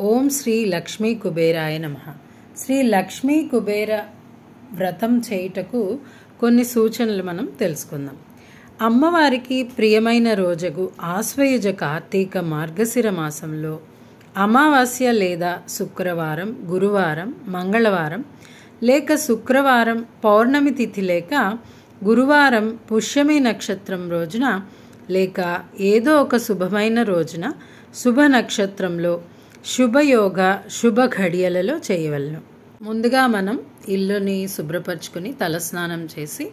ఓం శ్రీ లక్ష్మీ కుబేరాయ నమః. శ్రీ లక్ష్మీ కుబేర వ్రతం చేయుటకు కొన్ని సూచనలు మనం తెలుసుకుందాం. అమ్మవారికి ప్రియమైన రోజగు ఆశ్వయుజ కార్తీక మార్గశిర మాసంలో అమావాస్య లేదా శుక్రవారం, గురువారం, మంగళవారం లేక శుక్రవారం పౌర్ణమి తిథి లేక గురువారం పుష్యమి నక్షత్రం రోజున లేక ఏదో ఒక శుభమైన రోజున శుభ నక్షత్రంలో శుభయోగ శుభ ఘడియలలో చేయవలను. ముందుగా మనం ఇల్లుని శుభ్రపరచుకుని తలస్నానం చేసి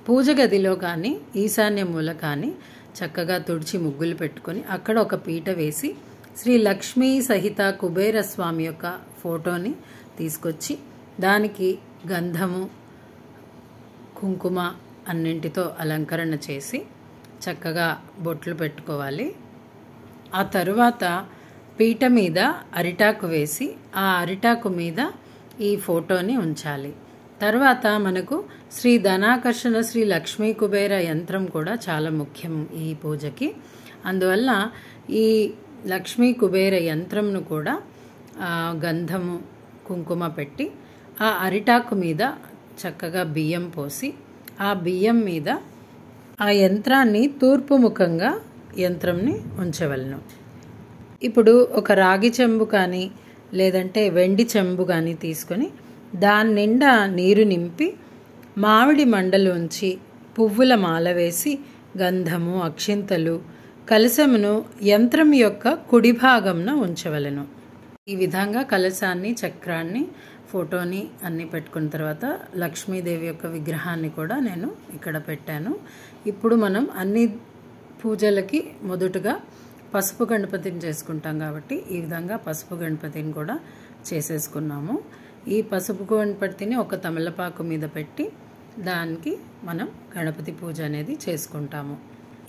పూజ గదిలో కానీ ఈశాన్య మూల కానీ చక్కగా తుడిచి ముగ్గులు పెట్టుకొని అక్కడ ఒక పీట వేసి శ్రీ లక్ష్మీ సహిత కుబేర స్వామి యొక్క ఫోటోని తీసుకొచ్చి దానికి గంధము కుంకుమ అన్నింటితో అలంకరణ చేసి చక్కగా బొట్లు పెట్టుకోవాలి. ఆ తరువాత పీట మీద అరిటాకు వేసి ఆ అరిటాకు మీద ఈ ఫోటోని ఉంచాలి. తర్వాత మనకు శ్రీ ధనాకర్షణ శ్రీ లక్ష్మీ కుబేర యంత్రం కూడా చాలా ముఖ్యం ఈ పూజకి. అందువల్ల ఈ లక్ష్మీ కుబేర యంత్రంను కూడా గంధము కుంకుమ పెట్టి ఆ అరిటాకు మీద చక్కగా బియ్యం పోసి ఆ బియ్యం మీద ఆ యంత్రాన్ని తూర్పు ముఖంగా యంత్రంని ఉంచవలను. ఇప్పుడు ఒక రాగి చెంబు కానీ లేదంటే వెండి చెంబు కానీ తీసుకొని దాని నిండా నీరు నింపి మామిడి మండలోంచి పువ్వుల మాల వేసి గంధము అక్షింతలు కలశమును యంత్రం యొక్క కుడి భాగంన ఉంచవలను. ఈ విధంగా కలశాన్ని చక్రాన్ని ఫోటోని అన్నీ పెట్టుకున్న తర్వాత లక్ష్మీదేవి యొక్క విగ్రహాన్ని కూడా నేను ఇక్కడ పెట్టాను. ఇప్పుడు మనం అన్ని పూజలకి మొదటగా పసుపు గణపతిని చేసుకుంటాం కాబట్టి ఈ విధంగా పసుపు గణపతిని కూడా చేసేసుకున్నాము. ఈ పసుపు గణపతిని ఒక తమలపాకు మీద పెట్టి దానికి మనం గణపతి పూజ అనేది చేసుకుంటాము.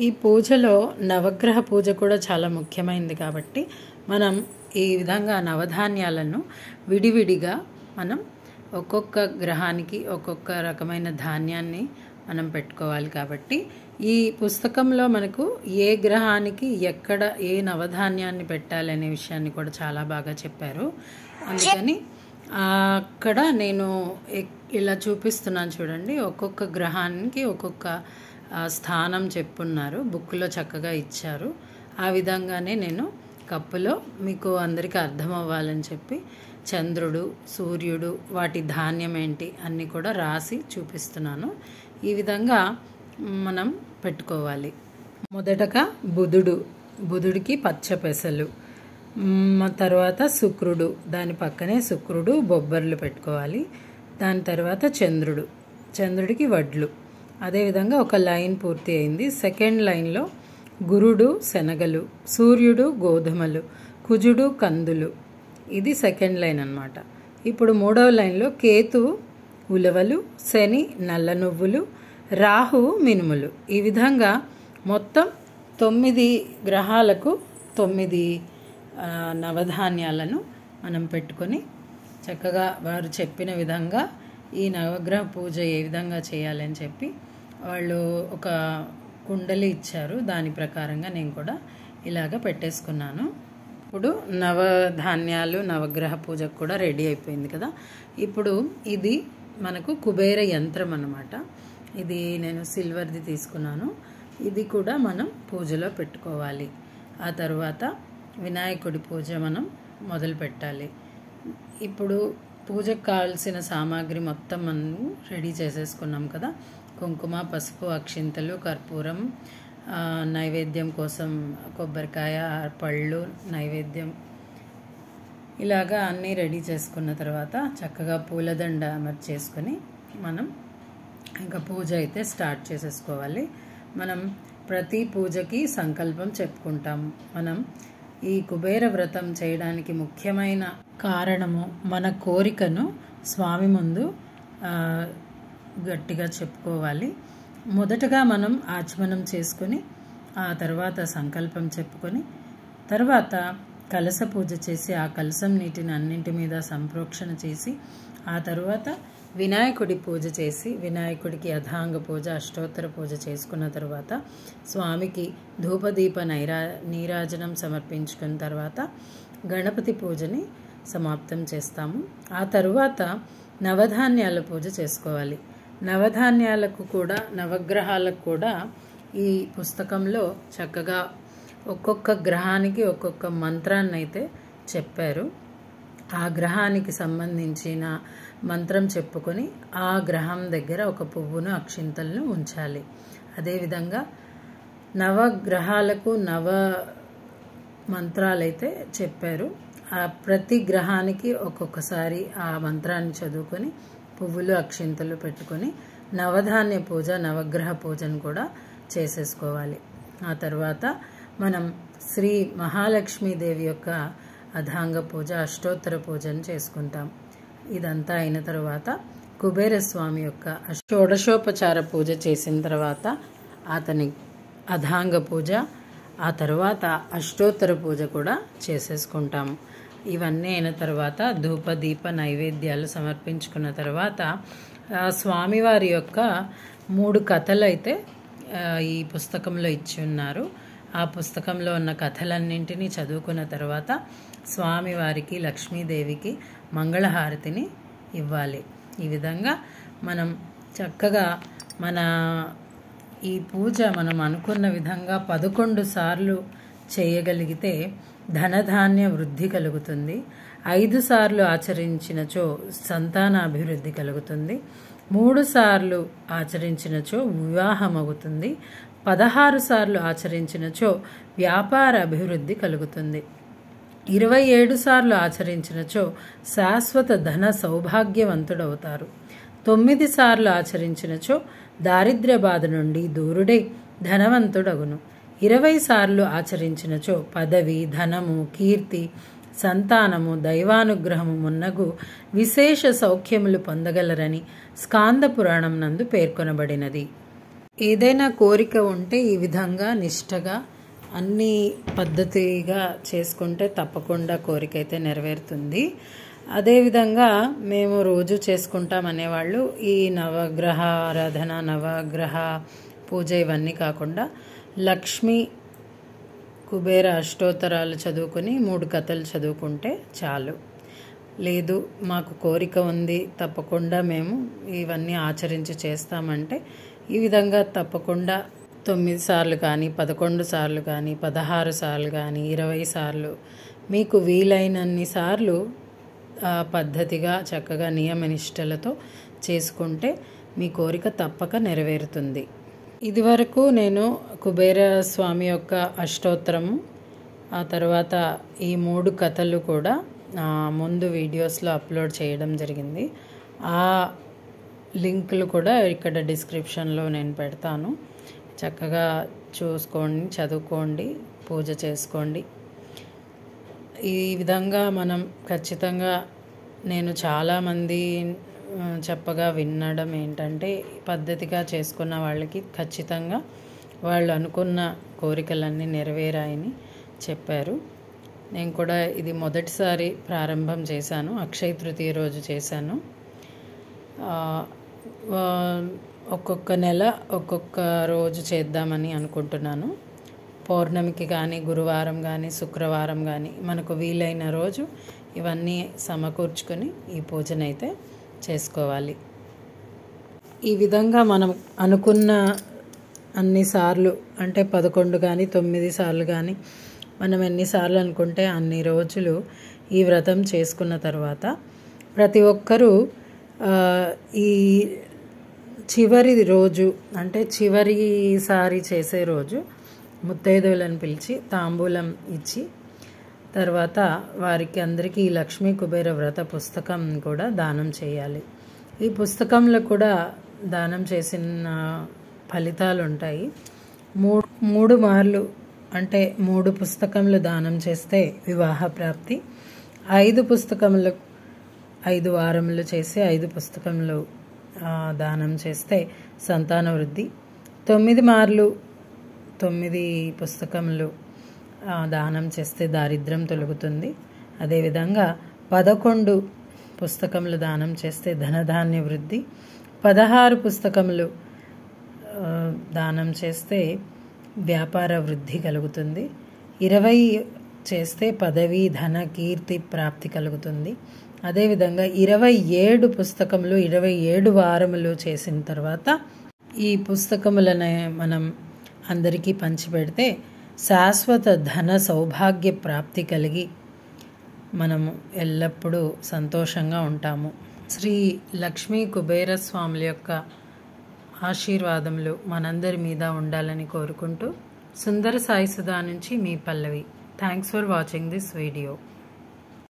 ఈ పూజలో నవగ్రహ పూజ కూడా చాలా ముఖ్యమైనది కాబట్టి మనం ఈ విధంగా నవధాన్యాలను విడివిడిగా మనం ఒక్కొక్క గ్రహానికి ఒక్కొక్క రకమైన ధాన్యాన్ని మనం పెట్టుకోవాలి. కాబట్టి ఈ పుస్తకంలో మనకు ఏ గ్రహానికి ఎక్కడ ఏ నవధాన్యాన్ని పెట్టాలనే విషయాన్ని కూడా చాలా బాగా చెప్పారు. అందుకని అక్కడ నేను ఇలా చూపిస్తున్నాను చూడండి. ఒక్కొక్క గ్రహానికి ఒక్కొక్క స్థానం చెప్పున్నారు, బుక్లో చక్కగా ఇచ్చారు. ఆ విధంగానే నేను కప్పులో మీకు అందరికీ అర్థం అవ్వాలని చెప్పి చంద్రుడు, సూర్యుడు, వాటి ధాన్యం ఏంటి అన్నీ కూడా రాసి చూపిస్తున్నాను. ఈ విధంగా మనం పెట్టుకోవాలి. మొదటగా బుధుడికి పచ్చ పెసలు, తర్వాత శుక్రుడు, దాని పక్కనే శుక్రుడు బొబ్బర్లు పెట్టుకోవాలి. దాని తర్వాత చంద్రుడికి వడ్లు. అదేవిధంగా ఒక లైన్ పూర్తి అయింది. సెకండ్ లైన్లో గురుడు శనగలు, సూర్యుడు గోధుమలు, కుజుడు కందులు. ఇది సెకండ్ లైన్ అన్నమాట. ఇప్పుడు మూడవ లైన్లో కేతు ఉలవలు, శని నల్ల నువ్వులు, రాహు మినుములు. ఈ విధంగా మొత్తం 9 గ్రహాలకు 9 నవధాన్యాలను మనం పెట్టుకొని చక్కగా వారు చెప్పిన విధంగా ఈ నవగ్రహ పూజ ఏ విధంగా చేయాలని చెప్పి వాళ్ళు ఒక కుండలి ఇచ్చారు. దాని ప్రకారంగా నేను కూడా ఇలాగ పెట్టేసుకున్నాను. ఇప్పుడు నవధాన్యాలు నవగ్రహ పూజకు కూడా రెడీ అయిపోయింది కదా. ఇప్పుడు ఇది మనకు కుబేర యంత్రం అన్నమాట. ఇది నేను సిల్వర్ది తీసుకున్నాను. ఇది కూడా మనం పూజలో పెట్టుకోవాలి. ఆ తర్వాత వినాయకుడి పూజ మనం మొదలు పెట్టాలి. ఇప్పుడు పూజకు కావాల్సిన సామాగ్రి మొత్తం మనం రెడీ చేసేసుకున్నాం కదా. కుంకుమ, పసుపు, అక్షింతలు, కర్పూరం, నైవేద్యం కోసం కొబ్బరికాయ, పళ్ళు, నైవేద్యం, ఇలాగా అన్నీ రెడీ చేసుకున్న తర్వాత చక్కగా పూలదండ అమర్చేసుకొని మనం ఇంకా పూజ అయితే స్టార్ట్ చేసేసుకోవాలి. మనం ప్రతి పూజకి సంకల్పం చెప్పుకుంటాము. మనం ఈ కుబేర వ్రతం చేయడానికి ముఖ్యమైన కారణము మన కోరికను స్వామి ముందు గట్టిగా చెప్పుకోవాలి. మొదటగా మనం ఆచమనం చేసుకొని ఆ తర్వాత సంకల్పం చెప్పుకొని తర్వాత కలశ పూజ చేసి ఆ కలశం నీటిని అన్నింటి మీద సంప్రోక్షణ చేసి ఆ తర్వాత వినాయకుడి పూజ చేసి వినాయకుడికి అథాంగ పూజ అష్టోత్తర పూజ చేసుకున్న తర్వాత స్వామికి ధూపదీప నీరాజనం సమర్పించుకున్న తర్వాత గణపతి పూజని సమాప్తం చేస్తాము. ఆ తరువాత నవధాన్యాల పూజ చేసుకోవాలి. నవధాన్యాలకు కూడా, నవగ్రహాలకు కూడా ఈ పుస్తకంలో చక్కగా ఒక్కొక్క గ్రహానికి ఒక్కొక్క మంత్రాన్ని అయితే చెప్పారు. ఆ గ్రహానికి సంబంధించిన మంత్రం చెప్పుకొని ఆ గ్రహం దగ్గర ఒక పువ్వును, అక్షింతలను ఉంచాలి. అదేవిధంగా నవగ్రహాలకు నవ మంత్రాలైతే చెప్పారు. ఆ ప్రతి గ్రహానికి ఒక్కొక్కసారి ఆ మంత్రాన్ని చదువుకొని పువ్వులు, అక్షింతలు పెట్టుకొని నవధాన్య పూజ, నవగ్రహ పూజను కూడా చేసేసుకోవాలి. ఆ తర్వాత మనం శ్రీ మహాలక్ష్మీదేవి యొక్క అధాంగ పూజ, అష్టోత్తర పూజను చేసుకుంటాం. ఇదంతా అయిన తర్వాత కుబేరస్వామి యొక్క షోడశోపచార పూజ చేసిన తర్వాత అతని అధాంగ పూజ, ఆ తర్వాత అష్టోత్తర పూజ కూడా చేసేసుకుంటాము. ఇవన్నీ అయిన తర్వాత ధూప దీప నైవేద్యాలు సమర్పించుకున్న తర్వాత స్వామివారి యొక్క 3 కథలు అయితే ఈ పుస్తకంలో ఇచ్చి ఉన్నారు. ఆ పుస్తకంలో ఉన్న కథలన్నింటినీ చదువుకున్న తర్వాత స్వామివారికి, లక్ష్మీదేవికి మంగళహారతిని ఇవ్వాలి. ఈ విధంగా మనం చక్కగా మన ఈ పూజ మనం అనుకున్న విధంగా 11 సార్లు చేయగలిగితే ధనధాన్య వృద్ధి కలుగుతుంది. 5 సార్లు ఆచరించినచో సంతాన అభివృద్ధి కలుగుతుంది. 3 సార్లు ఆచరించినచో వివాహం అవుతుంది. 16 సార్లు ఆచరించినచో వ్యాపార అభివృద్ధి కలుగుతుంది. 27 సార్లు ఆచరించినచో శాశ్వత ధన సౌభాగ్యవంతుడవుతారు. 9 సార్లు ఆచరించినచో దారిద్ర్య బాధ నుండి దూరుడై ధనవంతుడగును. 20 సార్లు ఆచరించినచో పదవి, ధనము, కీర్తి, సంతానము, దైవానుగ్రహము మున్నగు విశేష సౌఖ్యములు పొందగలరని స్కాంద పురాణం నందు పేర్కొనబడినది. ఏదైనా కోరిక ఉంటే ఈ విధంగా నిష్టగా అన్ని పద్ధతిగా చేసుకుంటే తప్పకుండా కోరిక అయితే నెరవేరుతుంది. అదేవిధంగా మేము రోజు చేసుకుంటాం అనేవాళ్ళు ఈ నవగ్రహ ఆరాధన, నవగ్రహ పూజ ఇవన్నీ కాకుండా లక్ష్మీ కుబేర అష్టోత్తరాలు చదువుకొని 3 కథలు చదువుకుంటే చాలు. లేదు మాకు కోరిక ఉంది, తప్పకుండా మేము ఇవన్నీ ఆచరించి చేస్తామంటే ఈ విధంగా తప్పకుండా 9 సార్లు కానీ, 11 సార్లు కానీ, 16 సార్లు కానీ, 20 సార్లు మీకు వీలైనన్ని సార్లు పద్ధతిగా చక్కగా నియమనిష్టలతో చేసుకుంటే మీ కోరిక తప్పక నెరవేరుతుంది. ఇదివరకు నేను కుబేర స్వామి యొక్క అష్టోత్తరము, ఆ తర్వాత ఈ 3 కథలు కూడా ముందు వీడియోస్లో అప్లోడ్ చేయడం జరిగింది. ఆ లింకులు కూడా ఇక్కడ డిస్క్రిప్షన్లో నేను పెడతాను. చక్కగా చూసుకోండి, చదువుకోండి, పూజ చేసుకోండి. ఈ విధంగా మనం ఖచ్చితంగా నేను చాలామంది చెప్పగా వినడం ఏంటంటే పద్ధతిగా చేసుకున్న వాళ్ళకి ఖచ్చితంగా వాళ్ళు అనుకున్న కోరికలన్నీ నెరవేరాయని చెప్పారు. నేను కూడా ఇది మొదటిసారి ప్రారంభం చేశాను. అక్షయ తృతీయ రోజు చేశాను. ఒక్కొక్క నెల ఒక్కొక్క రోజు చేద్దామని అనుకుంటున్నాను. పౌర్ణమికి కానీ, గురువారం కానీ, శుక్రవారం కానీ మనకు వీలైన రోజు ఇవన్నీ సమకూర్చుకొని ఈ పూజనైతే చేసుకోవాలి. ఈ విధంగా మనం అనుకున్న అన్నిసార్లు అంటే 11 కానీ 9 సార్లు కానీ మనం ఎన్నిసార్లు అనుకుంటే అన్ని రోజులు ఈ వ్రతం చేసుకున్న తర్వాత ప్రతి ఒక్కరూ ఈ చివరి రోజు అంటే చివరిసారి చేసే రోజు ముత్తైదువులను పిలిచి తాంబూలం ఇచ్చి తర్వాత వారికి అందరికీ ఈ లక్ష్మీ కుబేర వ్రత పుస్తకం కూడా దానం చేయాలి. ఈ పుస్తకంలో కూడా దానం చేసిన ఫలితాలు ఉంటాయి. 3 మార్లు అంటే 3 పుస్తకములు దానం చేస్తే వివాహ ప్రాప్తి, 5 పుస్తకములు 5 వారములు చేసి 5 పుస్తకములు దానం చేస్తే సంతాన వృద్ధి, 9 మార్లు 9 పుస్తకములు దానం చేస్తే దారిద్ర్యం తొలగుతుంది. అదేవిధంగా 11 పుస్తకములు దానం చేస్తే ధనధాన్య వృద్ధి, 16 పుస్తకములు దానం చేస్తే వ్యాపార వృద్ధి కలుగుతుంది, 20 చేస్తే పదవి ధన కీర్తి ప్రాప్తి కలుగుతుంది. అదేవిధంగా 27 పుస్తకములు 27 వారములు చేసిన తర్వాత ఈ పుస్తకములను మనం అందరికీ పంచిపెడితే శాశ్వత ధన సౌభాగ్య ప్రాప్తి కలిగి మనము ఎల్లప్పుడూ సంతోషంగా ఉంటాము. శ్రీ లక్ష్మీ కుబేర స్వాముల యొక్క ఆశీర్వాదములు మనందరి మీద ఉండాలని కోరుకుంటూ సుందర సాయి సుధా నుంచి మీ Pallavi. Thanks for watching this video.